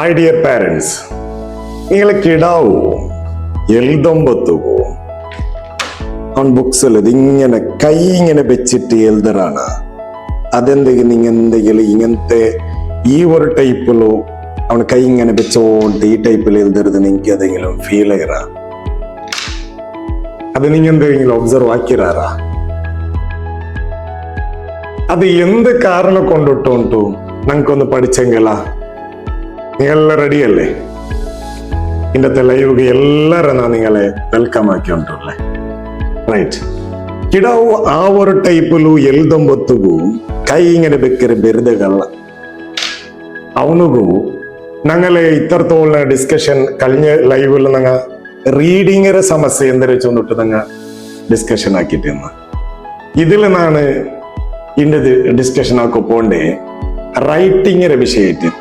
My dear parents, നിങ്ങളെ കിടാവോ എഴുതുമ്പത്തുവോ അവൻ ബുക്സിൽ ഇതിങ്ങനെ കൈ ഇങ്ങനെ വെച്ചിട്ട് എഴുതറാണ്. അതെന്തെങ്കിലും എന്തെങ്കിലും ഇങ്ങനത്തെ ഈ ഒരു ടൈപ്പിലോ അവൻ കൈ ഇങ്ങനെ വെച്ചോണ്ട് ഈ ടൈപ്പിൽ എഴുതരുത് നിങ്ങൾക്ക് അതെങ്കിലും ഫീൽ ചെയ്യറാ? അത് നിങ്ങൾ എന്തെങ്കിലും ഒബ്സർവ് ആക്കിറാറാ? അത് എന്ത് കാരണം കൊണ്ടിട്ടുണ്ടോ ഞങ്ങൾക്കൊന്ന് പഠിച്ചെങ്കിലാ? നിങ്ങളെല്ലാം റെഡിയല്ലേ? ഇന്നത്തെ ലൈവ് എല്ലാരും നിങ്ങളെ വെൽക്കം ആക്കിയോണ്ടല്ലേ? റൈറ്റ്. കിടാವು ಆ ഒരു ಟೈಪಲು ಎಲ್ದೊಂಬತ್ತಿಗೂ ಕೈ ಇങ്ങനെ ಬೆಕ್ಕರೆ ಬೆರೆದಗಲ್ಲ ಅವನಿಗೂ ഞങ്ങളെ ഇത്രത്തോളം ഡിസ്കഷൻ കഴിഞ്ഞ ലൈവിൽ ഞങ്ങൾ റീഡിങ്ങിന്റെ സമസ്യ എന്തൊരു വെച്ചോണ്ടിട്ട് ഞങ്ങൾ ഡിസ്കഷൻ ആക്കിയിട്ടിരുന്ന ഇതിൽ നാണ് ഇന്നത് ഡിസ്കഷൻ ആക്കി പോണ്ടേ റൈറ്റിങ്ങിന്റെ വിഷയത്തിൽ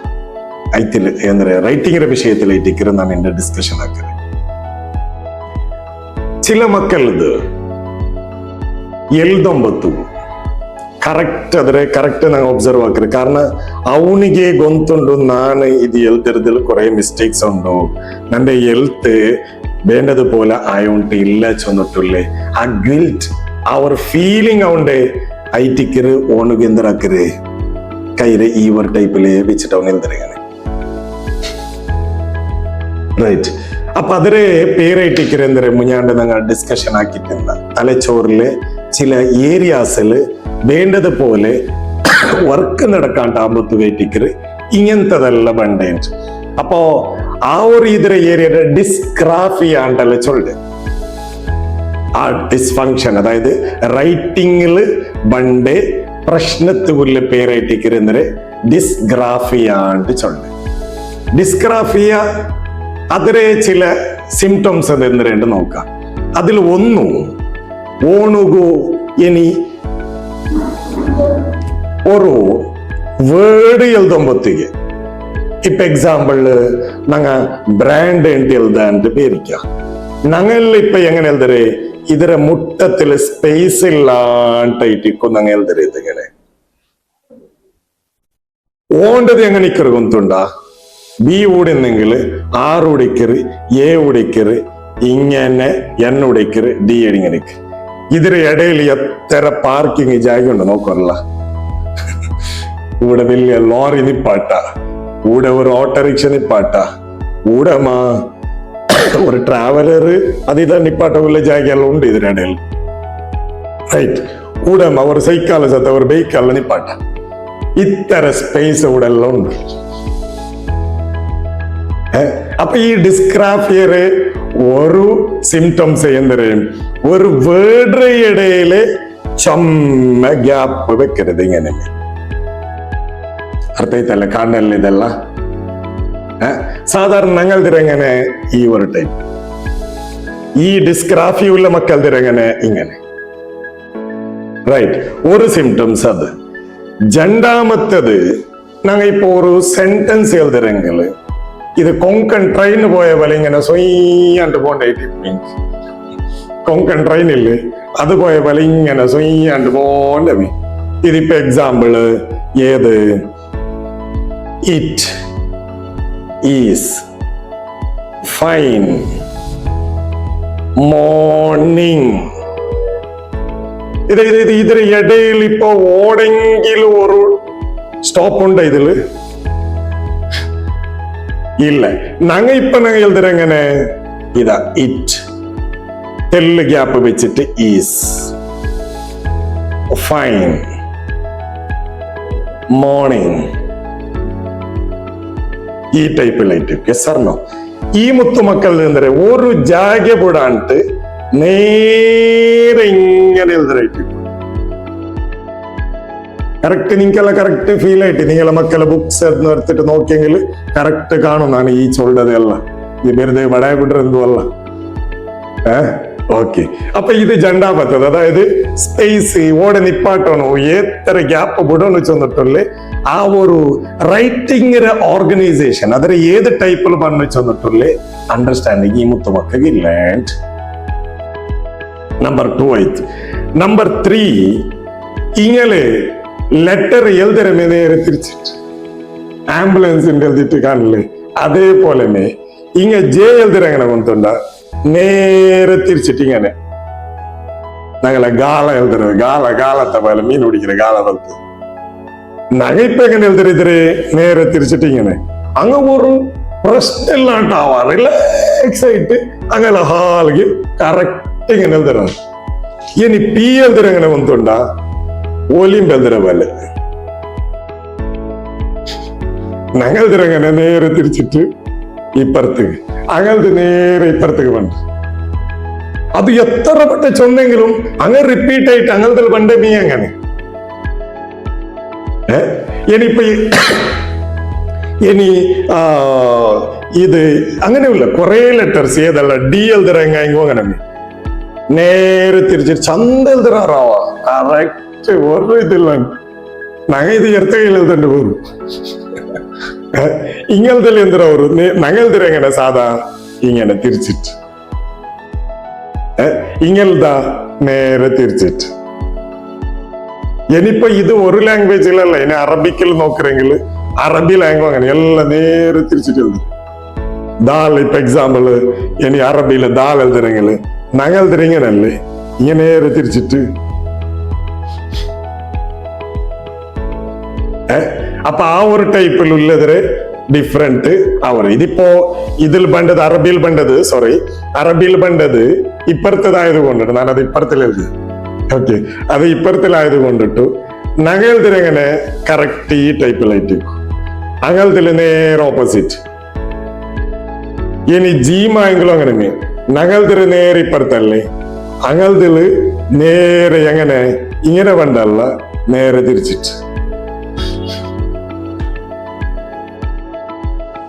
ಐತಿಲ್ಲ ಅಂದ್ರೆ ರೈಟಿಂಗ್ ವಿಷಯത്തിൽ ನಾನು ಇಂದ ಡಿಸ್ಕಷನ್ ಆಗ್ತದೆ. ചില മക്കളത് ಎಲ್ದೊಂಬತ್ತು ಕರೆಕ್ಟ್ ಆದ್ರೆ ಕರೆಕ್ಟ್ ನಂಗೆ ಒಬ್ಸರ್ವ್ ಆಗ್ತದೆ. ಕಾರಣ ಅವನಿಗೆ ಗೊತ್ತುಂಡು ನಾನು ಇದು ಎಲ್ತಿರದಲ್ಲಿ കുറെ ಮಿಸ್ಟೇಕ್ಸ್ ಉಂಟು, ನನ್ನ ಎಲ್ತ್ വേണ്ടത് പോലെ ആയോണ്ട് ഇല്ല ചൊന്നിട്ടുള്ളേ ആ ഗിൽറ്റ് ആ ഒരു ഫീലിംഗ് അവന്റെ ഐറ്റിക്കര് ഓണുക എന്തരാക്കര് കയ്യില് ഈ ഒരു ടൈപ്പില് വെച്ചിട്ട് അവൻ എന്തരങ്ങനെ റൈറ്റ്. അപ്പൊ അതിരെ പേരായിട്ടിക്കര് എന്തര മുഞ്ഞാണ്ട് ഞങ്ങൾ ഡിസ്കഷൻ ആക്കിയിട്ടുണ്ട്. തലച്ചോറിലെ ചില ഏരിയാസില് വേണ്ടത് പോലെ വർക്ക് നടക്കാണ്ടാകുമ്പോ വേറ്റിക്കര് ഇങ്ങനത്തതല്ല ബണ്ടേഞ്ച്. അപ്പോ ആ ഒരു ഇതിരെ ഏരിയയുടെ ഡിസ്ഗ്രാഫിയാണ്ടല്ലേ ചൊല്ല് ആ ഡിസ്ഫങ്ഷൻ, അതായത് റൈറ്റിംഗില് ബണ്ടേ പ്രശ്നത്തുള്ള പേരായിട്ടിക്കര് എന്നൊരു ഡിസ്ഗ്രാഫിയാണ്ട് ചൊല്ല്. ഡിസ്ഗ്രാഫിയ അതിലെ ചില സിംറ്റംസ് എന്തെന്ന് നോക്കാം. അതിൽ ഒന്നു ഓണുകു ഇനി ഒരു വേർഡ് എഴുതുമ്പത്തേക്ക് ഇപ്പൊ എക്സാമ്പിള് ഞങ്ങ ബ്രാൻഡ് എന്ത് എഴുതാണ്ട് പേരിക്കാം. ഞങ്ങളിൽ ഇപ്പൊ എങ്ങനെ എഴുതരേ ഇതിരെ മുട്ടത്തില് സ്പേസ് ഇല്ലാണ്ടായിട്ടിക്കും ഞങ്ങൾ എഴുതരേ ഇതിങ്ങനെ ഓണ്ടത് എങ്ങനെ ഇക്കറുകൊണ്ടുണ്ടാ ബി ഉടന്നെങ്കിൽ ആർ ഉടയ്ക്കറ് എ ഉടയ്ക്കറ് ഇങ്ങനെ എൻ ഉടയ്ക്കറ് ഡി ഇങ്ങനെ ഇതിന് ഇടയിൽ എത്ര പാർക്കിംഗ് ജാഗ ഉണ്ട് നോക്കല്ല. ഇവിടെ വലിയ ലോറി നിപ്പാട്ട, ഇവിടെ ഒരു ഓട്ടോറിക്ഷ നിപ്പാട്ട, ഇവിടെ ഒരു ട്രാവലർ അതിതാ നിപ്പാട്ട ഉള്ള ജാഗയെല്ലാം ഉണ്ട് ഇതിനിടയിൽ. റൈറ്റ്. ഇവിടെ ഒരു സൈക്കിൾ സത്ത ഒരു ബൈക്കെല്ലാം നിപ്പാട്ട. ഇത്തര സ്പേസ് ഇവിടെ എല്ലാം ഉണ്ട്. അപ്പൊ ഈ ഡിസ്ഗ്രാഫിയറ് ഒരു സിംറ്റംസ് എന്തരയും ഒരു വേർഡ് ഇടയില് ചമ്മ ഗ്യാപ്പ് വെക്കരുത്. ഇങ്ങനെ അർത്ഥത്തല്ല കാണല്ല ഇതല്ല സാധാരണ ഞങ്ങൾ തിരങ്ങനെ ഈ ഒരു ടൈപ്പ് ഈ ഡിസ്ഗ്രാഫി ഉള്ള മക്കൾ തിരങ്ങനെ ഇങ്ങനെ റൈറ്റ്. ഒരു സിംറ്റംസ് അത്. രണ്ടാമത്തത് ഞങ്ങൾ ഇപ്പൊ ഒരു സെന്റൻസ് എഴുതരെങ്കിൽ ഇത് കൊങ്കൺ ട്രെയിൻ പോയ പോലെ ഇങ്ങനെ സ്വയ്യാണ്ട് പോണ്ടായിട്ട് മീൻസ് കൊങ്കൺ ട്രെയിനില്ലേ അത് പോയ പോലെ ഇങ്ങനെ സ്വയ്യാണ്ട് പോണ്ട. ഇതിപ്പോ എക്സാമ്പിള് ഏത് ഇറ്റ് ഈസ് ഫൈൻ മോർണിംഗ് ഇതിന് ഇടയിൽ ഇപ്പൊ ഓടെങ്കിലും ഒരു സ്റ്റോപ്പ് ഉണ്ട് ഇതില് ഇല്ല. ഞങ്ങ ഇപ്പൊ ഞങ്ങൾ എഴുതരെങ്ങനെ ഇതാ ഇറ്റ് തെല്ല് ഗ്യാപ്പ് വെച്ചിട്ട് ഈസ് ഫൈൻ മോർണിംഗ് ഈ ടൈപ്പിലായിട്ട് എസ്സറിനോ ഈ മുത്തുമക്കൾ എന്തര ഒരു ജാഗ വിടാണ്ട് നേരെ ഇങ്ങനെ എഴുതരായിട്ട് കറക്റ്റ് നിങ്ങൾക്കെല്ലാം കറക്റ്റ് ഫീൽ ആയിട്ട് നിങ്ങളെ മക്കളെ ബുക്സ് എടുത്തിട്ട് നോക്കിയെങ്കിൽ കറക്റ്റ് കാണുന്നതാണ് ഈ ചൊല്ലതല്ല. ഈ വെറുതെ വടയ വിടുന്നതും അല്ല. ഓക്കെ. അപ്പൊ ഇത് രണ്ടാമത്തത്, അതായത് സ്പേസ് ഓടെ നിപ്പാട്ടണോ എത്ര ഗ്യാപ്പ് വിടണമെന്ന് ചെന്നിട്ടുള്ളേ ആ ഒരു റൈറ്റിംഗിന്റെ ഓർഗനൈസേഷൻ അതിൽ ഏത് ടൈപ്പിൽ പറഞ്ഞു ചെന്നിട്ടുള്ളേ അണ്ടർസ്റ്റാൻഡിങ് ഈ മുത്തുമക്കൾക്ക് ഇല്ല. നമ്പർ 2 ആയിട്ട്. നമ്പർ 3 ഇങ്ങനെ ലെറ്റർ എഴുതരമേ നേരെ തിരിച്ചിട്ട് ആംബുലൻസിന്റെ എഴുതിട്ട് കാണില്ലേ അതേപോലെ ഇങ്ങ ജെ എഴുതിരങ്ങനെ കൊണ്ടുണ്ട നേരെ തിരിച്ചിട്ട് ഇങ്ങനെ ഞങ്ങളെ ഗാള എഴുതുന്നത് ഗാളത്തെ പോലെ മീൻ പിടിക്കുന്ന ഗാള പോലത്തെ ഞങ്ങൾ ഇപ്പൊ എങ്ങനെ എഴുതരുതരെ നേരെ തിരിച്ചിട്ട് ഇങ്ങനെ അങ്ങ് ഒരു പ്രശ്നം ഇല്ലാണ്ടാവാ റിലാക്സ് ആയിട്ട് അങ്ങനെ ഹാളിക്ക് കറക്റ്റ് ഇങ്ങനെ എഴുതണം ഇനി പി എഴുതിരങ്ങനെ കൊണ്ടുണ്ട ഒലിമ്പ് എഴുതുന്ന പോലെ ഞങ്ങൾതിരങ്ങനെ നേരെ തിരിച്ചിട്ട് ഇപ്പുറത്തേക്ക് അങ്ങനത്തെ നേരെ ഇപ്പുറത്തേക്ക് പണ്ട് അത് എത്ര പെട്ട ചൊന്നെങ്കിലും അങ്ങനെ റിപ്പീറ്റ് ആയിട്ട് അങ്ങനത്തെ പണ്ട് നീ അങ്ങനെ ഇനിയിപ്പൊ ഇനി ഇത് അങ്ങനെയുള്ള കുറെ ലെറ്റേഴ്സ് ഏതല്ല ഡി എഴുതറങ്ങോ അങ്ങനെ നേരെ തിരിച്ചിട്ട് ചന്ത എഴുതറാറാവാ കറക്റ്റ് ഒരു ഇതില്ല ഞങ്ങൾ ഇത് എർത്ത കയ്യിൽ എഴുതേണ്ടി പോരും ഇങ്ങനത്തെ എന്തിനാ ഒരു ഞങ്ങൾതിര എങ്ങനെ സാധാ ഇങ്ങനെ തിരിച്ചിട്ട് ഇങ്ങനത്തെ നേരെ തിരിച്ചിട്ട് ഇനിയിപ്പോ ഇത് ഒരു ലാംഗ്വേജിലല്ല ഇനി അറബിക്കിൽ നോക്കണമെങ്കിൽ അറബി ലാംഗ്വേജ് അങ്ങനെ എല്ലാം നേരെ തിരിച്ചിട്ട് എഴുതും ദാൽ ഇപ്പൊ എക്സാമ്പിള് ഇനി അറബിയില് ദാൽ എഴുതണമെങ്കിൽ ഞങ്ങൾതിര ഇങ്ങനല്ലേ ഇങ്ങനെ നേരെ തിരിച്ചിട്ട് അപ്പൊ ആ ഒരു ടൈപ്പിലുള്ളതിരെ ഡിഫറെന്റ് അവർ ഇതിപ്പോ ഇതിൽ പണ്ടത് അറബിയിൽ പണ്ടത് ഇപ്പുറത്തതായത് കൊണ്ടിട്ട് ഞാനത് ഇപ്പുറത്തിൽ എഴുതി ഓക്കെ അത് ഇപ്പുറത്തിലായത് കൊണ്ടിട്ടു ഞങ്ങൾതിരെങ്ങനെ കറക്റ്റ് ഈ ടൈപ്പിലായിട്ട് അങ്ങനത്തിൽ നേരെ ഓപ്പോസിറ്റ് ഇനി ജീമായെങ്കിലും അങ്ങനെ ഞങ്ങൾതിരെ നേരെ ഇപ്പുറത്തല്ലേ അങ്ങനത്തില് നേരെ എങ്ങനെ ഇങ്ങനെ പണ്ടല്ല നേരെ തിരിച്ചിട്ട്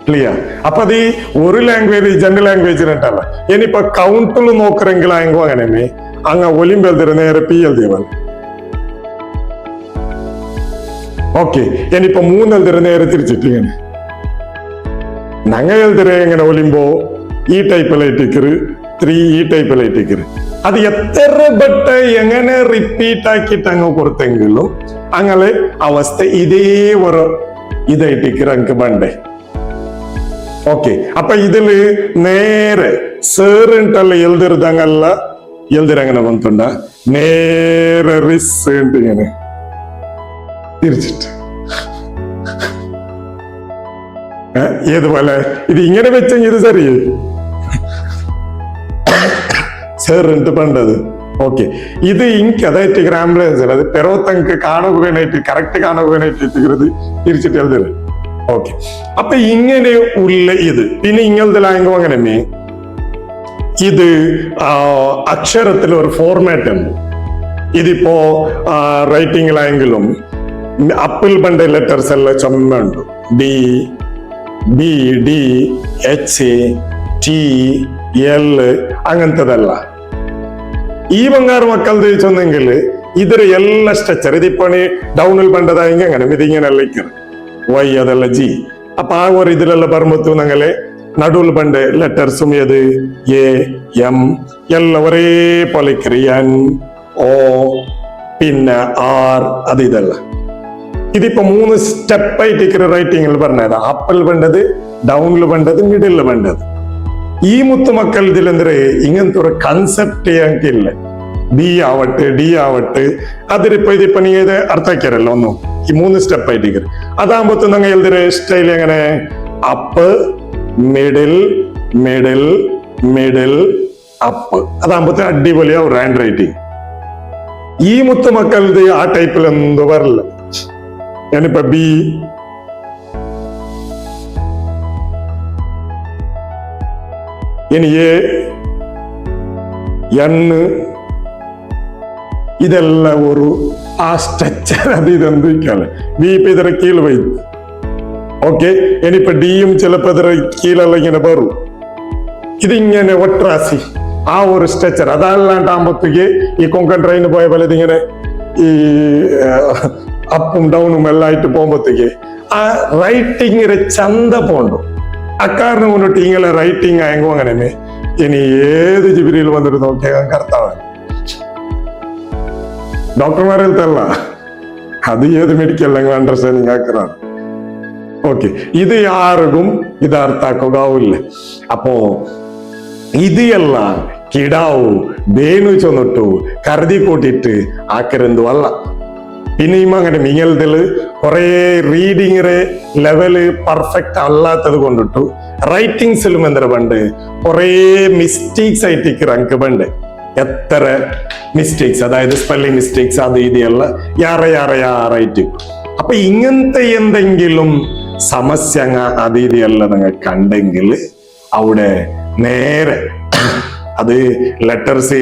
ക്ലിയർ അപ്പൊ അത് ഈ ഒരു ലാംഗ്വേജ് ജനറൽ ലാംഗ്വേജിനിട്ടല്ല ഇനിയിപ്പൊ കൗണ്ടിൽ നോക്കറെങ്കിലായെങ്കോ അങ്ങനെ അങ്ങ ഒലിമ്പ് എഴുതിര നേരെ പി എഴുതിയവൻ ഓക്കെ ഇനിയിപ്പൊ 3 എഴുതിര നേരെ തിരിച്ചിട്ട് ഇങ്ങനെ ഞങ്ങൾ എഴുതിര എങ്ങനെ ഒലിമ്പോ ഈ ടൈപ്പിലായിട്ടിക്കറ് 3 ഈ ടൈപ്പിലായിട്ടിക്കറ് അത് എത്ര ബട്ട എങ്ങനെ റിപ്പീറ്റ് ആക്കിയിട്ട് അങ്ങ് കൊടുത്തെങ്കിലും അങ്ങനെ അവസ്ഥ ഇതേ ഒരു ഇതായിട്ടിക്കറ് അങ്ങ് പണ്ടേ ഓക്കെ അപ്പൊ ഇതില് നേരെ സേറിട്ടല്ല എഴുതിരുതങ്ങല്ല എഴുതിരങ്ങനെ വന്നിട്ടുണ്ട നേരെ റിസ് ഇങ്ങനെ തിരിച്ചിട്ട് ഏതുപോലെ ഇത് ഇങ്ങനെ വെച്ചെങ്കിൽ ഇത് സരിയേ സേറിട്ട് പണ്ടത് ഓക്കെ ഇത് എനിക്ക് അതായിട്ട് ആംബുലൻസ് അത് പെറോത്തങ്ക് കാണുവാനായിട്ട് കറക്റ്റ് കാണുവാനായിട്ട് തിരിച്ചിട്ട് എഴുതരുത് ഓക്കെ അപ്പൊ ഇങ്ങനെ ഉള്ള ഇത് പിന്നെ ഇങ്ങനത്തെ ലാംഗ്വേജ് അങ്ങനെ ഇത് അക്ഷരത്തിൽ ഒരു ഫോർമാറ്റ് ഉണ്ട് ഇതിപ്പോ റൈറ്റിംഗിലായെങ്കിലും അപ്പിൽ പണ്ട ലെറ്റേഴ്സ് എല്ലാം ചുമ്മുണ്ട് B B D H T L അങ്ങനത്തതല്ല ഈ ബംഗാറ് മക്കളത് ചൊന്നെങ്കിൽ ഇതൊരു എല്ലാ സ്ട്രക്ചർ ഇതിപ്പോ ഡൗണിൽ പണ്ടതായെങ്കിൽ അങ്ങനെ ഇതിങ്ങനെ ലയിക്കുന്നത് വൈ അതല്ല ജി അപ്പൊ ആ ഒരു ഇതിലെല്ലാം പറയുമ്പോ ഞങ്ങളെ നടുവിൽ പണ്ട് ലെറ്റേഴ്സും ഏത് എ എം എല്ലാം ഒരേ പോലെ എൻ ഓ പിന്നെ ആർ അത് ഇതല്ല ഇതിപ്പോ 3 സ്റ്റെപ്പായിട്ട് റൈറ്റിംഗിൽ പറഞ്ഞത് അപ്പിൽ വേണ്ടത് ഡൗണിൽ വേണ്ടത് മിഡിൽ വേണ്ടത് ഈ മുത്തുമക്കൾ ഇതിലെന്തേ ഇങ്ങനത്തെ ഒരു കൺസെപ്റ്റ് ഞങ്ങൾക്കില്ല ബി ആവട്ടെ ഡി ആവട്ടെ അതിലിപ്പോ ഇതിപ്പോ നീ ഏത് അർത്ഥാക്കിയാരല്ലോ ഒന്നും ഈ 3 സ്റ്റെപ്പായിട്ട് അതാകുമ്പോ ഞങ്ങൾ എഴുതിയ സ്റ്റൈൽ എങ്ങനെ up middle middle middle up അതാകുമ്പോ അടിപൊളിയാവും ഹാൻഡ് റൈറ്റിംഗ് ഈ മുത്തുമക്കളത് ആ ടൈപ്പിൽ എന്തോ വരില്ല ഞാനിപ്പോ ബി ഇനി എ എൻ ഇതെല്ലാം ഒരു ആ സ്ട്രക്ചർ അത് ഇതെന്തിക്കാണ് ബി ഇപ്പൊ ഇതിരെ കീഴ് പോയി ഓക്കെ ഇനിയിപ്പോ ഡിയും ചിലപ്പോ ഇതിരെ കീഴെല്ലാം ഇങ്ങനെ വരും ഇതിങ്ങനെ ഒട്രാസി ആ ഒരു സ്ട്രക്ചർ അതല്ലാണ്ടാകുമ്പോഴത്തേക്ക് ഈ കൊങ്കൺ ട്രെയിന് പോയ പോലെ ഇതിങ്ങനെ ഈ അപ്പും ഡൗണും എല്ലാം ആയിട്ട് പോകുമ്പോഴത്തേക്ക് ആ റൈറ്റിംഗ് ചന്ത പോണ്ടു അക്കാരണം കൊണ്ടിട്ട് ഇങ്ങനെ റൈറ്റിംഗ് ആയെങ്കോ അങ്ങനെ ഇനി ഏത് ജിബിരിയിൽ വന്നിട്ട് നോക്കിയാൽ കർത്താവാൻ ഡോക്ടർമാരെ തല്ല അത് ഏത് മെഡിക്കൽ അണ്ടർസ്റ്റാൻഡിങ് ആക്കറാണ് ಓಕೆ, ಇದು ಯಾರಿಗೂ ಇದು ಅರ್ಥ ಆಗೋಗಾವಿಲ್ಲ. ಅಪ್ಪೋ ഇത് എല്ലാം കിടാവു ബേനു ചൊന്നിട്ടു കരുതി കൂട്ടിട്ട് ആക്കരുന്നു അല്ല. പിന്നെയും അങ്ങനെ മിങ്ങലതില് കുറെ റീഡിങ് ലെവല് പെർഫെക്റ്റ് അല്ലാത്തത് കൊണ്ടിട്ടു റൈറ്റിംഗ്സിലും എന്താ പണ്ട് കുറെ മിസ്റ്റേക്സ് ആയിട്ട് റങ്ക് പണ്ട് എത്ര മിസ്റ്റേക്സ്, അതായത് സ്പെല്ലിംഗ് മിസ്റ്റേക്സ് അത് ഇതല്ല യാറായിട്ട്. അപ്പൊ ഇങ്ങനത്തെ എന്തെങ്കിലും സമസ്യ അത് ഇതല്ല നിങ്ങൾ കണ്ടെങ്കിൽ അവിടെ നേരെ അത് ലെറ്റേഴ്സ്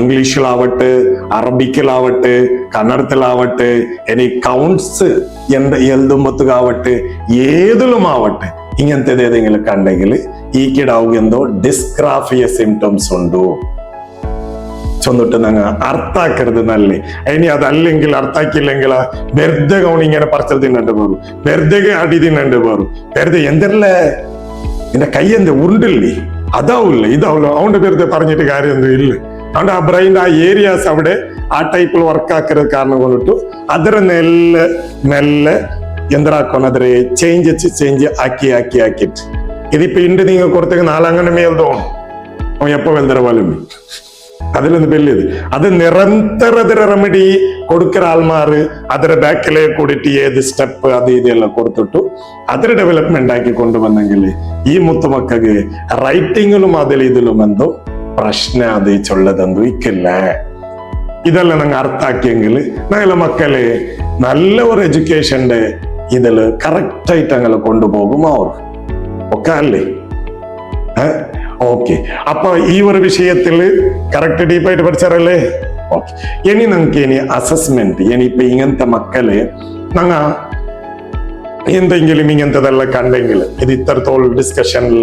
ഇംഗ്ലീഷിലാവട്ടെ, അറബിക്കിലാവട്ടെ, കന്നഡത്തിലാവട്ടെ, ഇനി കൗണ്ട്സ് എഴുതുമ്പത്തുകാവട്ടെ, ഏതിലും ആവട്ടെ ഇങ്ങനത്തെ ഏതെങ്കിലും കണ്ടെങ്കിൽ ഈ കിടാവുക എന്തോ ഡിസ്ഗ്രാഫിയ സിംറ്റംസ് ഉണ്ടോ ചൊന്നിട്ട് ഞങ്ങൾ അർത്ഥാക്കരുത് നല്ലേ. ഇനി അതല്ലെങ്കിൽ അർത്ഥാക്കില്ലെങ്കിൽ വെറുതെ കൗണി ഇങ്ങനെ പറച്ചൽ തിന്നണ്ട് പോറും, വെറുതെ അടി തിന്നണ്ട് പോറും, വെറുതെ എന്തെല്ലേ നിന്റെ കൈ എന്ത് ഉരുണ്ടില്ലേ, അതാവില്ല ഇതാവില്ല, അവന്റെ വെറുതെ പറഞ്ഞിട്ട് കാര്യമൊന്നും ഇല്ല. അതുകൊണ്ട് ആ ബ്രെയിൻ്റെ ആ ഏരിയാസ് അവിടെ ആ ടൈപ്പിൽ വർക്ക് ആക്കരുത് കാരണം കൊണ്ടിട്ടു ಅದರ മെല്ലെ എന്താക്കണം അതിരെ ചേഞ്ച് ആക്കിയിട്ട് ഇതിപ്പോ ഇണ്ട് നിങ്ങൾ കൊടുത്തേക്ക് നാലങ്ങനെ മേൽതോണം അവൻ എപ്പോ വെന്തര പോലും അതിലൊന്ന് വലിയത് അത് നിരന്തര റെമഡി കൊടുക്കുന്ന ആൾമാര് അതിന്റെ ബാക്കിലെ കൂടിയിട്ട് ഏത് സ്റ്റെപ്പ് അത് ഇതെല്ലാം കൊടുത്തിട്ടു അതിന് ഡെവലപ്മെന്റ് ആക്കി കൊണ്ടുവന്നെങ്കിൽ ഈ മുത്തുമക്കൾക്ക് റൈറ്റിങ്ങിലും അതിൽ ഇതിലും എന്തോ പ്രശ്നം അത് ചൊല്ലതെന്തോ ഇക്കില്ല. ഇതെല്ലാം ഞങ്ങൾ അർത്ഥാക്കിയെങ്കിൽ ഞങ്ങളെ മക്കളെ നല്ല ഒരു എഡ്യൂക്കേഷന്റെ ഇതില് കറക്റ്റ് ആയിട്ട് ഞങ്ങൾ കൊണ്ടുപോകും അവർ ഒക്കെ അല്ലേ. ഓക്കെ, അപ്പൊ ഈ ഒരു വിഷയത്തില് കറക്റ്റ് ഡീപ്പായിട്ട് പഠിച്ചാറല്ലേ. ഓക്കെ, ഇനി നമുക്ക് ഇനി അസസ്മെന്റ് ഇനിയിപ്പൊ ഇങ്ങനത്തെ മക്കള് ഞങ്ങ എന്തെങ്കിലും ഇങ്ങനത്തെതെല്ലാം കണ്ടെങ്കിൽ ഇത് ഇത്രത്തോളം ഡിസ്കഷനിൽ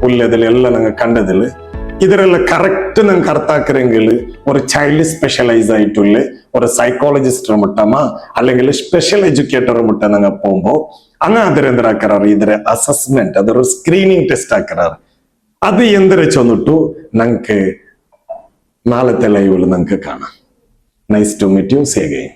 ഉള്ളതിലെല്ലാം ഞങ്ങൾ കണ്ടതില് ഇതിലെല്ലാം കറക്റ്റ് ഞങ്ങൾക്ക് അർത്ഥാക്കരെങ്കിൽ ഒരു ചൈൽഡ് സ്പെഷ്യലൈസ് ആയിട്ടുള്ള ഒരു സൈക്കോളജിസ്റ്റ് മുട്ടമ അല്ലെങ്കിൽ സ്പെഷ്യൽ എഡ്യൂക്കേറ്റർ മുട്ട ഞങ്ങൾ പോകുമ്പോ അങ്ങ് അതിരെന്തരാക്കാറ് ഇതിരെ അസസ്മെന്റ് അതൊരു സ്ക്രീനിങ് ടെസ്റ്റ് ആക്കാറ്. അത് എന്തിനെ ചൊന്നിട്ടു ഞങ്ങൾക്ക് നാളത്തെ ലൈവിൽ ഞങ്ങൾക്ക് കാണാം. Nice to meet you. Say again.